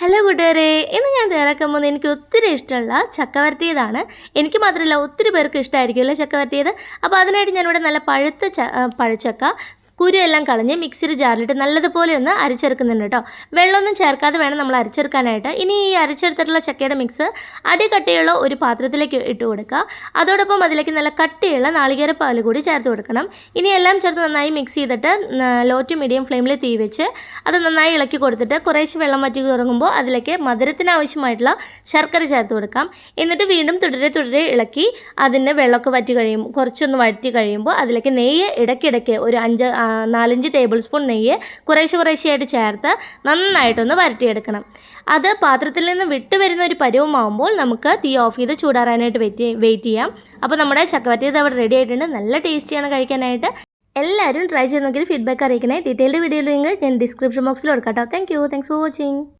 Hello കൂട്ടുകാരെ, ഇന്ന് ഞാൻ തയ്യാറാക്കാൻ പോകുന്നത് എനിക്ക് ഒത്തിരി ഇഷ്ടമുള്ള ചക്ക വരട്ടിയതാണ്. എനിക്ക് മാത്രമല്ല ഒത്തിരി പേർക്ക് ഇഷ്ടമായിരിക്കുമല്ലോ ചക്ക വരട്ടിയത്. അപ്പോൾ അതിനായിട്ട് ഞാനിവിടെ നല്ല പഴച്ചക്ക കുരുവെല്ലാം കളഞ്ഞ് മിക്സിയുടെ ജാറിലിട്ട് നല്ലതുപോലെ ഒന്ന് അരച്ചെടുക്കുന്നുണ്ട് കേട്ടോ. വെള്ളമൊന്നും ചേർക്കാതെ വേണം നമ്മൾ അരച്ചെടുക്കാനായിട്ട്. ഇനി ഈ അരച്ചെടുത്തിട്ടുള്ള ചക്കയുടെ മിക്സ് അടികട്ടിയുള്ള ഒരു പാത്രത്തിലേക്ക് ഇട്ട് കൊടുക്കുക. അതോടൊപ്പം അതിലേക്ക് നല്ല കട്ടിയുള്ള നാളികേരപ്പാൽ കൂടി ചേർത്ത് കൊടുക്കണം. ഇനി എല്ലാം ചേർത്ത് നന്നായി മിക്സ് ചെയ്തിട്ട് ലോ ടു മീഡിയം ഫ്ലെയിമിൽ തീ വെച്ച് അത് നന്നായി ഇളക്കി കൊടുത്തിട്ട് കുറേശ്ശെ വെള്ളം വറ്റി തുടങ്ങുമ്പോൾ അതിലേക്ക് മധുരത്തിന് ആവശ്യമായിട്ടുള്ള ശർക്കര ചേർത്ത് കൊടുക്കാം. എന്നിട്ട് വീണ്ടും തുടരെ ഇളക്കി അതിൻ്റെ വെള്ളമൊക്കെ കുറച്ചൊന്ന് വറ്റി കഴിയുമ്പോൾ അതിലേക്ക് നെയ്യ് ഇടയ്ക്കിടയ്ക്ക് ഒരു 4-5 ടേബിൾ സ്പൂൺ നെയ്യ് കുറേശ്ശെയായിട്ട് ചേർത്ത് നന്നായിട്ടൊന്ന് വരട്ടിയെടുക്കണം. അത് പാത്രത്തിൽ നിന്ന് വിട്ട് വരുന്ന ഒരു പരുവമാകുമ്പോൾ നമുക്ക് തീ ഓഫ് ചെയ്ത് ചൂടാറാനായിട്ട് വെയിറ്റ് ചെയ്യാം. അപ്പോൾ നമ്മുടെ ചക്കവരട്ടിയത് അവിടെ റെഡി ആയിട്ടുണ്ട്. നല്ല ടേസ്റ്റിയാണ് കഴിക്കാനായിട്ട്. എല്ലാവരും ട്രൈ ചെയ്ത് നോക്കിയിട്ട് ഫീഡ്ബാക്ക് അറിയിക്കണേ. ഡീറ്റെയിൽഡ് വീഡിയോ ലിങ്ക് ഞാൻ ഡിസ്ക്രിപ്ഷൻ ബോക്സിൽ കൊടുക്കാം കേട്ടോ. Thanks for watching.